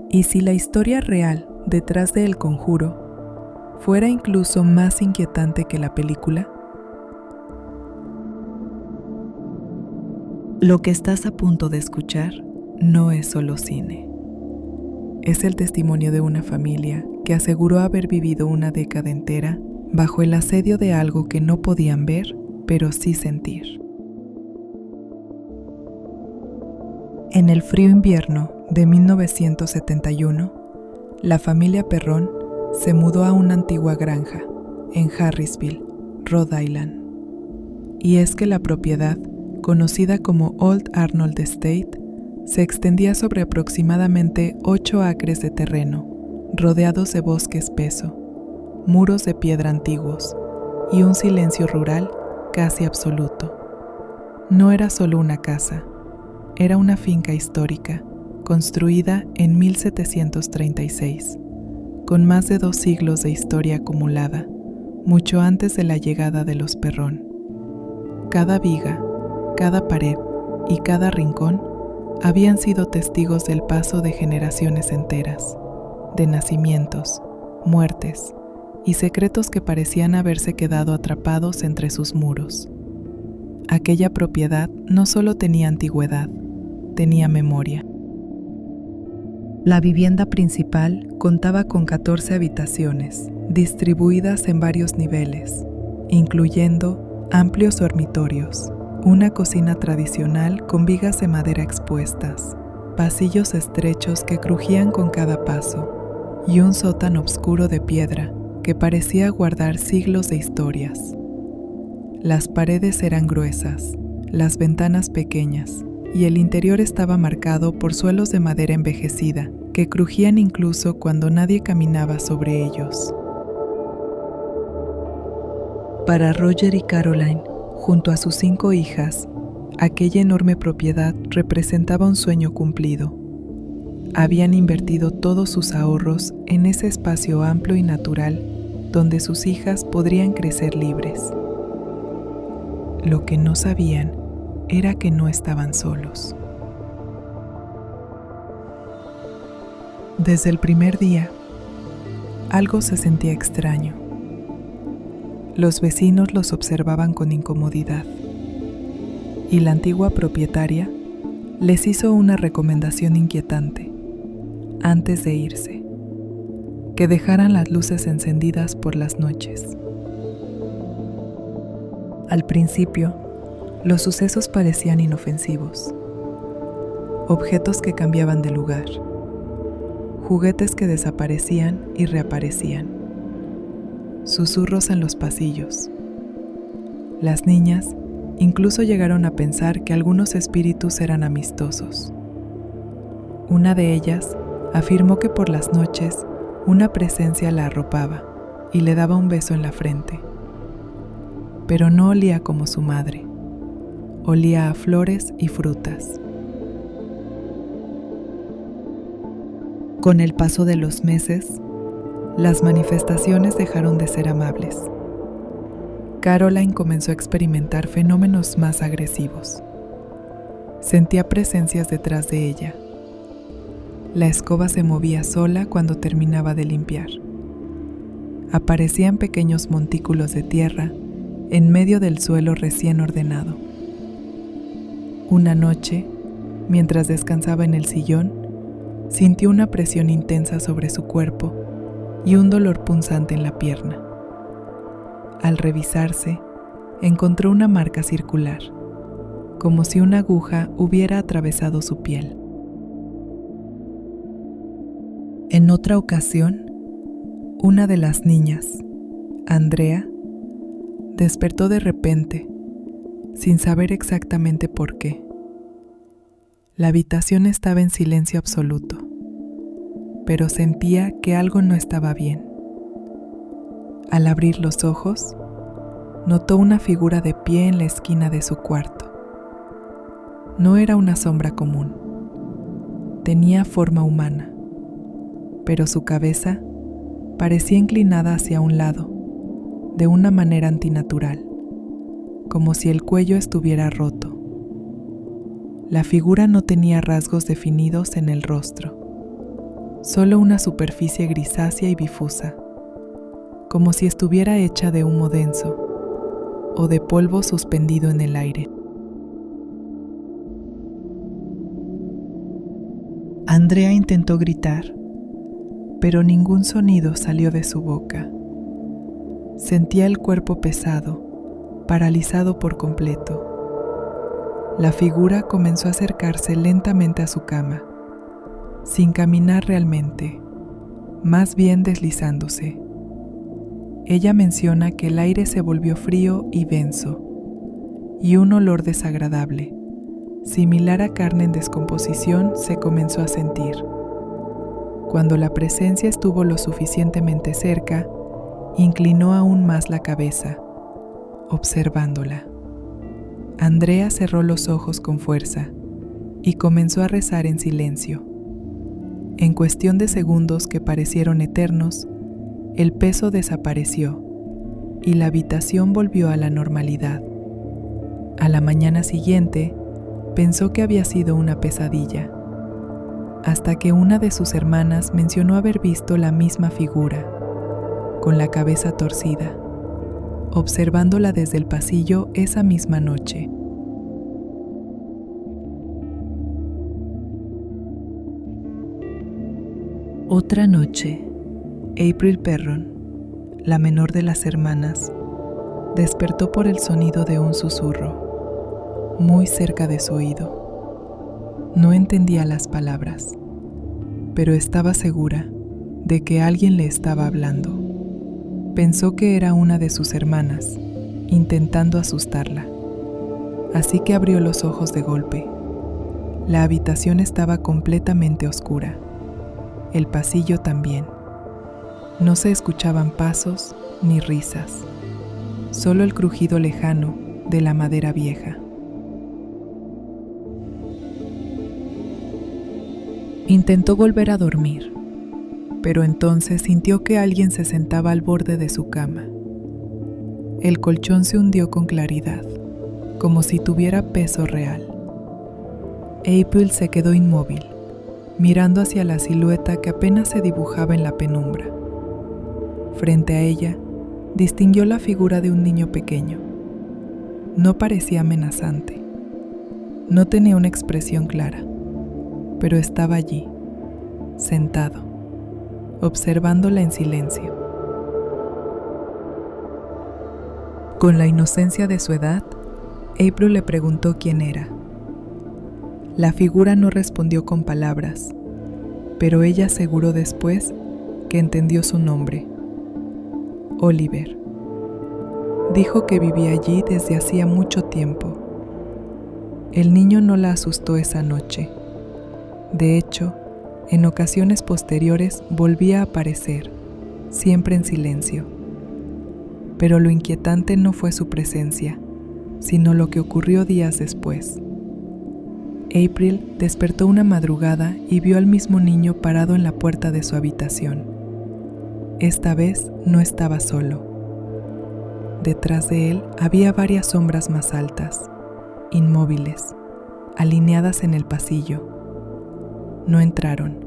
Y si la historia real detrás de El Conjuro fuera incluso más inquietante que la película, lo que estás a punto de escuchar no es solo cine. Es el testimonio de una familia que aseguró haber vivido una década entera bajo el asedio de algo que no podían ver, pero sí sentir. En el frío invierno de 1971, la familia Perrón se mudó a una antigua granja en Harrisville, Rhode Island. Y es que la propiedad, conocida como Old Arnold Estate, se extendía sobre aproximadamente 8 acres de terreno, rodeados de bosque espeso, muros de piedra antiguos y un silencio rural casi absoluto. No era solo una casa, era una finca histórica, construida en 1736, con más de 2 siglos de historia acumulada, mucho antes de la llegada de los Perrón. Cada viga, cada pared y cada rincón habían sido testigos del paso de generaciones enteras, de nacimientos, muertes y secretos que parecían haberse quedado atrapados entre sus muros. Aquella propiedad no solo tenía antigüedad, tenía memoria. La vivienda principal contaba con 14 habitaciones, distribuidas en varios niveles, incluyendo amplios dormitorios, una cocina tradicional con vigas de madera expuestas, pasillos estrechos que crujían con cada paso, y un sótano oscuro de piedra que parecía guardar siglos de historias. Las paredes eran gruesas, las ventanas pequeñas, y el interior estaba marcado por suelos de madera envejecida que crujían incluso cuando nadie caminaba sobre ellos. Para Roger y Caroline, junto a sus 5 hijas, aquella enorme propiedad representaba un sueño cumplido. Habían invertido todos sus ahorros en ese espacio amplio y natural donde sus hijas podrían crecer libres. Lo que no sabían era que no estaban solos. Desde el primer día, algo se sentía extraño. Los vecinos los observaban con incomodidad, y la antigua propietaria les hizo una recomendación inquietante antes de irse: que dejaran las luces encendidas por las noches. Al principio, los sucesos parecían inofensivos. Objetos que cambiaban de lugar, juguetes que desaparecían y reaparecían, susurros en los pasillos. Las niñas incluso llegaron a pensar que algunos espíritus eran amistosos. Una de ellas afirmó que por las noches una presencia la arropaba y le daba un beso en la frente. Pero no olía como su madre. Olía a flores y frutas. Con el paso de los meses, las manifestaciones dejaron de ser amables. Caroline comenzó a experimentar fenómenos más agresivos. Sentía presencias detrás de ella. La escoba se movía sola cuando terminaba de limpiar. Aparecían pequeños montículos de tierra en medio del suelo recién ordenado. Una noche, mientras descansaba en el sillón, sintió una presión intensa sobre su cuerpo y un dolor punzante en la pierna. Al revisarse, encontró una marca circular, como si una aguja hubiera atravesado su piel. En otra ocasión, una de las niñas, Andrea, despertó de repente, sin saber exactamente por qué. La habitación estaba en silencio absoluto, pero sentía que algo no estaba bien. Al abrir los ojos, notó una figura de pie en la esquina de su cuarto. No era una sombra común. Tenía forma humana, pero su cabeza parecía inclinada hacia un lado, de una manera antinatural, como si el cuello estuviera roto. La figura no tenía rasgos definidos en el rostro. solo una superficie grisácea y difusa, como si estuviera hecha de humo denso o de polvo suspendido en el aire. Andrea intentó gritar, pero ningún sonido salió de su boca. Sentía el cuerpo pesado, paralizado por completo. La figura comenzó a acercarse lentamente a su cama, sin caminar realmente, más bien deslizándose. Ella menciona que el aire se volvió frío y denso, y un olor desagradable, similar a carne en descomposición, se comenzó a sentir. Cuando la presencia estuvo lo suficientemente cerca, inclinó aún más la cabeza, observándola. Andrea cerró los ojos con fuerza y comenzó a rezar en silencio. En cuestión de segundos que parecieron eternos, el peso desapareció y la habitación volvió a la normalidad. A la mañana siguiente, pensó que había sido una pesadilla, hasta que una de sus hermanas mencionó haber visto la misma figura, con la cabeza torcida, observándola desde el pasillo esa misma noche. Otra noche, April Perron, la menor de las hermanas, despertó por el sonido de un susurro, muy cerca de su oído. No entendía las palabras, pero estaba segura de que alguien le estaba hablando. Pensó que era una de sus hermanas, intentando asustarla. Así que abrió los ojos de golpe. La habitación estaba completamente oscura. El pasillo también. No se escuchaban pasos ni risas, solo el crujido lejano de la madera vieja. Intentó volver a dormir, pero entonces sintió que alguien se sentaba al borde de su cama. El colchón se hundió con claridad, como si tuviera peso real. April se quedó inmóvil, mirando hacia la silueta que apenas se dibujaba en la penumbra. Frente a ella, distinguió la figura de un niño pequeño. No parecía amenazante. No tenía una expresión clara, pero estaba allí, sentado, observándola en silencio. Con la inocencia de su edad, April le preguntó quién era. La figura no respondió con palabras, pero ella aseguró después que entendió su nombre: Oliver. Dijo que vivía allí desde hacía mucho tiempo. El niño no la asustó esa noche. De hecho, en ocasiones posteriores volvía a aparecer, siempre en silencio. Pero lo inquietante no fue su presencia, sino lo que ocurrió días después. April despertó una madrugada y vio al mismo niño parado en la puerta de su habitación. Esta vez no estaba solo. Detrás de él había varias sombras más altas, inmóviles, alineadas en el pasillo. No entraron,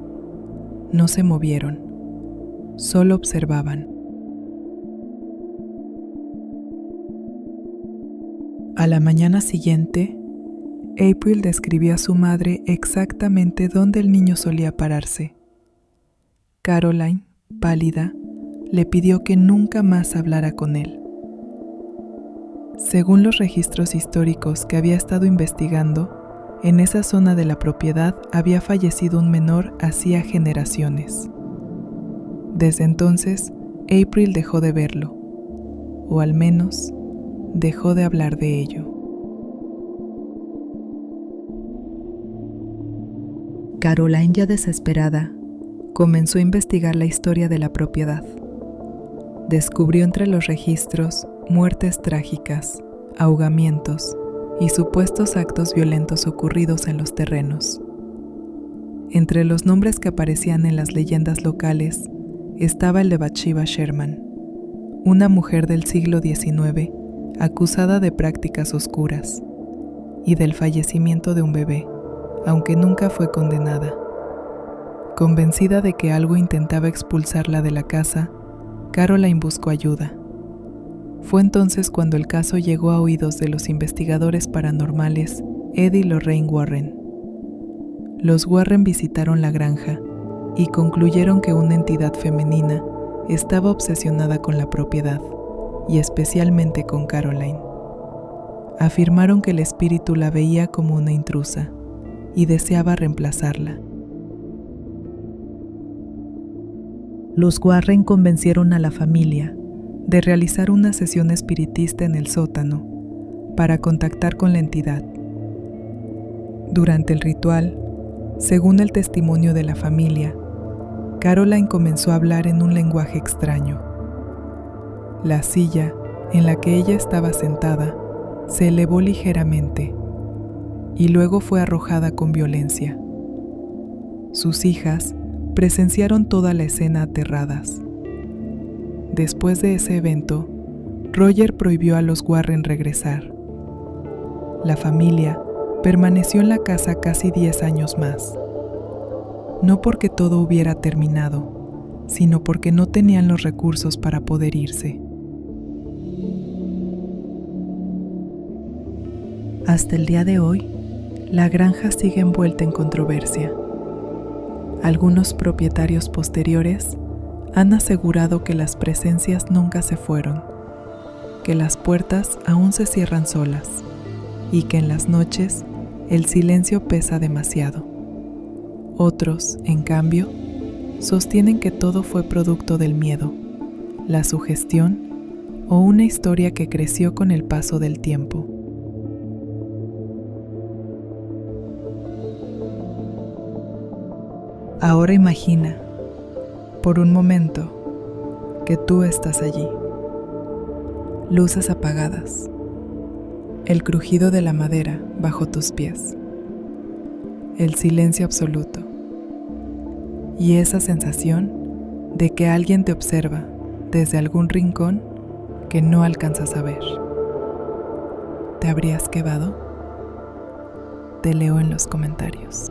no se movieron, solo observaban. A la mañana siguiente, April describió a su madre exactamente dónde el niño solía pararse. Caroline, pálida, le pidió que nunca más hablara con él. Según los registros históricos que había estado investigando, en esa zona de la propiedad había fallecido un menor hacía generaciones. Desde entonces, April dejó de verlo, o al menos, dejó de hablar de ello. Caroline, ya desesperada, comenzó a investigar la historia de la propiedad. Descubrió entre los registros muertes trágicas, ahogamientos y supuestos actos violentos ocurridos en los terrenos. Entre los nombres que aparecían en las leyendas locales estaba el de Bathsheba Sherman, una mujer del siglo XIX acusada de prácticas oscuras, y del fallecimiento de un bebé, aunque nunca fue condenada. Convencida de que algo intentaba expulsarla de la casa, Caroline buscó ayuda. Fue entonces cuando el caso llegó a oídos de los investigadores paranormales Ed y Lorraine Warren. Los Warren visitaron la granja y concluyeron que una entidad femenina estaba obsesionada con la propiedad, y especialmente con Caroline. Afirmaron que el espíritu la veía como una intrusa y deseaba reemplazarla. Los Warren convencieron a la familia de realizar una sesión espiritista en el sótano para contactar con la entidad. Durante el ritual, según el testimonio de la familia, Caroline comenzó a hablar en un lenguaje extraño. La silla en la que ella estaba sentada se elevó ligeramente y luego fue arrojada con violencia. Sus hijas presenciaron toda la escena aterradas. Después de ese evento, Roger prohibió a los Warren regresar. La familia permaneció en la casa casi 10 años más. No porque todo hubiera terminado, sino porque no tenían los recursos para poder irse. Hasta el día de hoy, la granja sigue envuelta en controversia. Algunos propietarios posteriores han asegurado que las presencias nunca se fueron, que las puertas aún se cierran solas y que en las noches el silencio pesa demasiado. Otros, en cambio, sostienen que todo fue producto del miedo, la sugestión o una historia que creció con el paso del tiempo. Ahora imagina, por un momento, que tú estás allí. Luces apagadas, el crujido de la madera bajo tus pies, el silencio absoluto y esa sensación de que alguien te observa desde algún rincón que no alcanzas a ver. ¿Te habrías quedado? Te leo en los comentarios.